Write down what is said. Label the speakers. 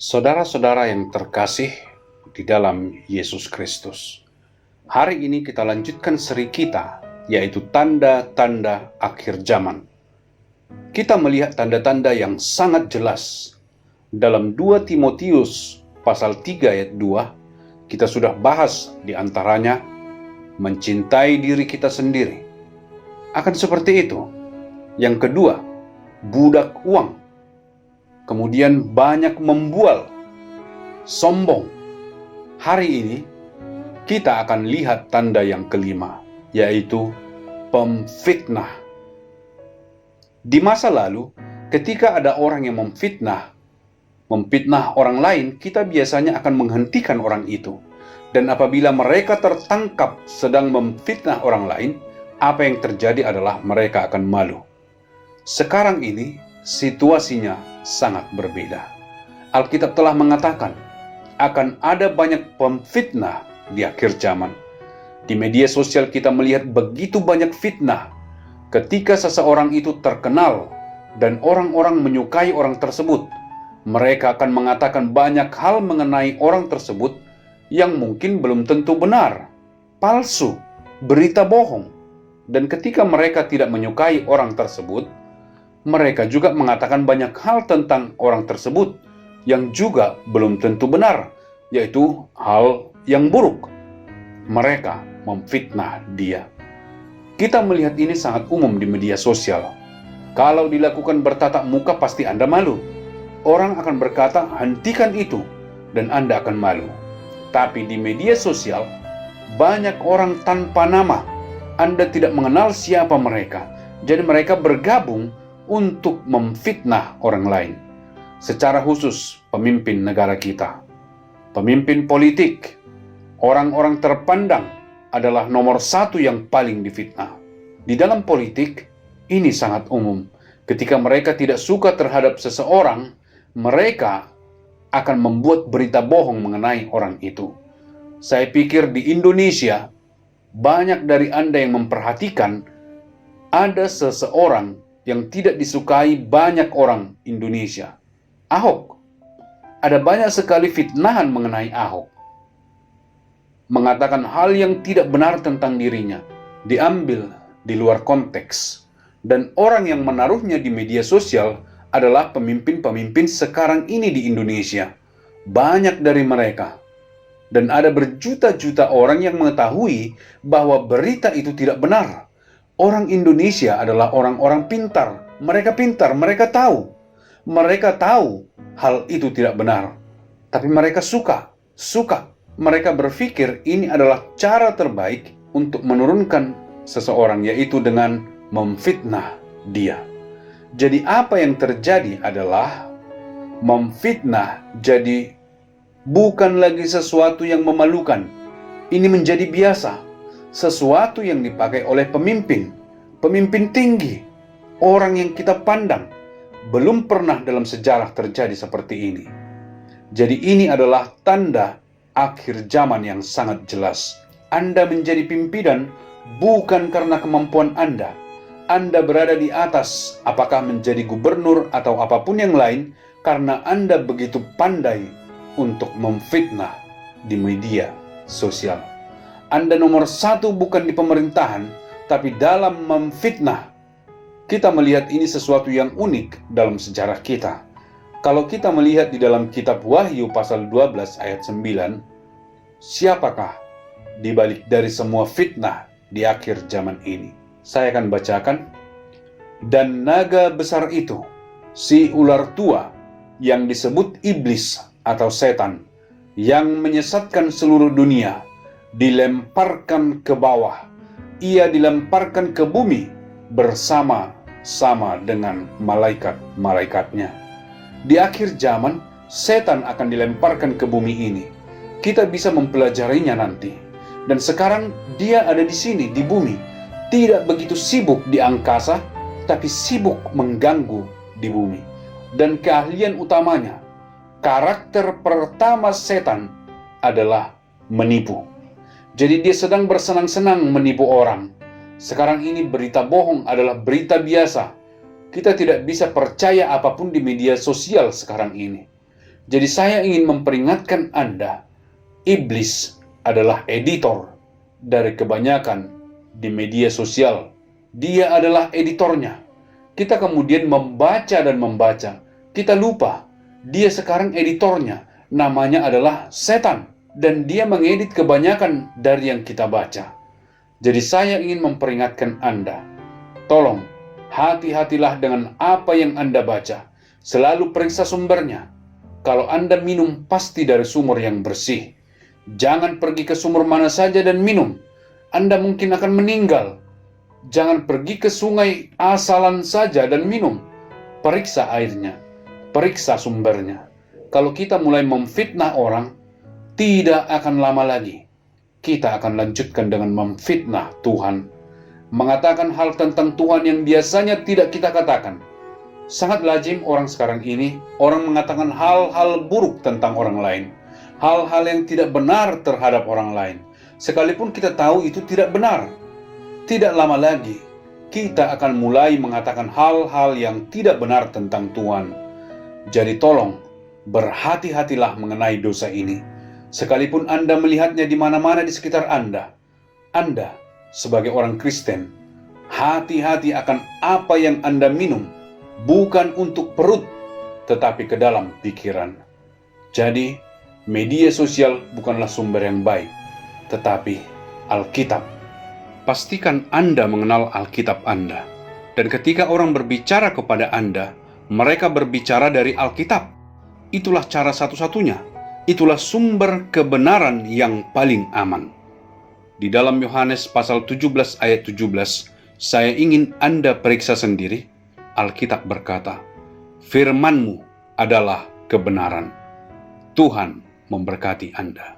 Speaker 1: Saudara-saudara yang terkasih di dalam Yesus Kristus, hari ini kita lanjutkan seri kita, yaitu tanda-tanda akhir zaman. Kita melihat tanda-tanda yang sangat jelas. Dalam 2 Timotius pasal 3 ayat 2, kita sudah bahas di antaranya, mencintai diri kita sendiri. Akan seperti itu. Yang kedua, budak uang. Kemudian banyak membual, sombong. Hari ini kita akan lihat tanda yang kelima, yaitu pemfitnah. Di masa lalu, ketika ada orang yang memfitnah orang lain, kita biasanya akan menghentikan orang itu. Dan apabila mereka tertangkap sedang memfitnah orang lain, apa yang terjadi adalah mereka akan malu. Sekarang ini situasinya sangat berbeda. Alkitab telah mengatakan akan ada banyak pemfitnah di akhir zaman. Di media sosial kita melihat begitu banyak fitnah. Ketika seseorang itu terkenal dan orang-orang menyukai orang tersebut, mereka akan mengatakan banyak hal mengenai orang tersebut yang mungkin belum tentu benar, palsu, berita bohong. Dan ketika mereka tidak menyukai orang tersebut, mereka juga mengatakan banyak hal tentang orang tersebut yang juga belum tentu benar, yaitu hal yang buruk. Mereka memfitnah dia. Kita melihat ini sangat umum di media sosial. Kalau dilakukan bertatap muka pasti Anda malu. Orang akan berkata, hentikan itu, dan Anda akan malu. Tapi di media sosial, banyak orang tanpa nama. Anda tidak mengenal siapa mereka. Jadi mereka bergabung untuk memfitnah orang lain. Secara khusus pemimpin negara kita, pemimpin politik, orang-orang terpandang adalah nomor satu yang paling difitnah. Di dalam politik, ini sangat umum. Ketika mereka tidak suka terhadap seseorang, mereka akan membuat berita bohong mengenai orang itu. Saya pikir di Indonesia, banyak dari Anda yang memperhatikan ada seseorang yang tidak disukai banyak orang Indonesia. Ahok. Ada banyak sekali fitnahan mengenai Ahok. Mengatakan hal yang tidak benar tentang dirinya, diambil di luar konteks. Dan orang yang menaruhnya di media sosial adalah pemimpin-pemimpin sekarang ini di Indonesia. Banyak dari mereka. Dan ada berjuta-juta orang yang mengetahui bahwa berita itu tidak benar. Orang Indonesia adalah orang-orang pintar. Mereka tahu. Mereka tahu hal itu tidak benar. Tapi mereka suka. Mereka berpikir ini adalah cara terbaik untuk menurunkan seseorang, yaitu dengan memfitnah dia. Jadi apa yang terjadi adalah memfitnah jadi bukan lagi sesuatu yang memalukan. Ini menjadi biasa. Sesuatu yang dipakai oleh pemimpin tinggi, orang yang kita pandang. Belum pernah dalam sejarah terjadi seperti ini. Jadi ini adalah tanda akhir zaman yang sangat jelas. Anda menjadi pimpinan bukan karena kemampuan Anda. Anda berada di atas, apakah menjadi gubernur atau apapun yang lain, karena Anda begitu pandai untuk memfitnah di media sosial. Anda nomor satu bukan di pemerintahan, tapi dalam memfitnah. Kita melihat ini sesuatu yang unik dalam sejarah kita. Kalau kita melihat di dalam kitab Wahyu pasal 12 ayat 9, siapakah di balik dari semua fitnah di akhir zaman ini? Saya akan bacakan. Dan naga besar itu, si ular tua yang disebut iblis atau setan, yang menyesatkan seluruh dunia, dilemparkan ke bawah. Ia dilemparkan ke bumi bersama-sama dengan malaikat-malaikatnya. Di akhir zaman, setan akan dilemparkan ke bumi ini. Kita bisa mempelajarinya nanti. Dan sekarang dia ada di sini, di bumi. Tidak begitu sibuk di angkasa, tapi sibuk mengganggu di bumi. Dan keahlian utamanya, karakter pertama setan adalah menipu. Jadi dia sedang bersenang-senang menipu orang. Sekarang ini berita bohong adalah berita biasa. Kita tidak bisa percaya apapun di media sosial sekarang ini. Jadi saya ingin memperingatkan Anda, iblis adalah editor dari kebanyakan di media sosial. Dia adalah editornya. Kita kemudian membaca dan membaca. Kita lupa, dia sekarang editornya. Namanya adalah setan. Dan dia mengedit kebanyakan dari yang kita baca. Jadi saya ingin memperingatkan Anda. Tolong, hati-hatilah dengan apa yang Anda baca. Selalu periksa sumbernya. Kalau Anda minum, pasti dari sumber yang bersih. Jangan pergi ke sumber mana saja dan minum. Anda mungkin akan meninggal. Jangan pergi ke sungai asalan saja dan minum. Periksa airnya. Periksa sumbernya. Kalau kita mulai memfitnah orang, tidak akan lama lagi kita akan lanjutkan dengan memfitnah Tuhan. Mengatakan hal tentang Tuhan yang biasanya tidak kita katakan. Sangat lazim orang sekarang ini, orang mengatakan hal-hal buruk tentang orang lain. Hal-hal yang tidak benar terhadap orang lain. Sekalipun kita tahu itu tidak benar. Tidak lama lagi, kita akan mulai mengatakan hal-hal yang tidak benar tentang Tuhan. Jadi tolong, berhati-hatilah mengenai dosa ini. Sekalipun Anda melihatnya di mana-mana di sekitar Anda sebagai orang Kristen, hati-hati akan apa yang Anda minum, bukan untuk perut, tetapi ke dalam pikiran. Jadi, media sosial bukanlah sumber yang baik, tetapi Alkitab. Pastikan Anda mengenal Alkitab Anda. Dan ketika orang berbicara kepada Anda, mereka berbicara dari Alkitab. Itulah cara satu-satunya. Itulah sumber kebenaran yang paling aman. Di dalam Yohanes pasal 17 ayat 17, saya ingin Anda periksa sendiri. Alkitab berkata, "Firman-Mu adalah kebenaran." Tuhan memberkati Anda.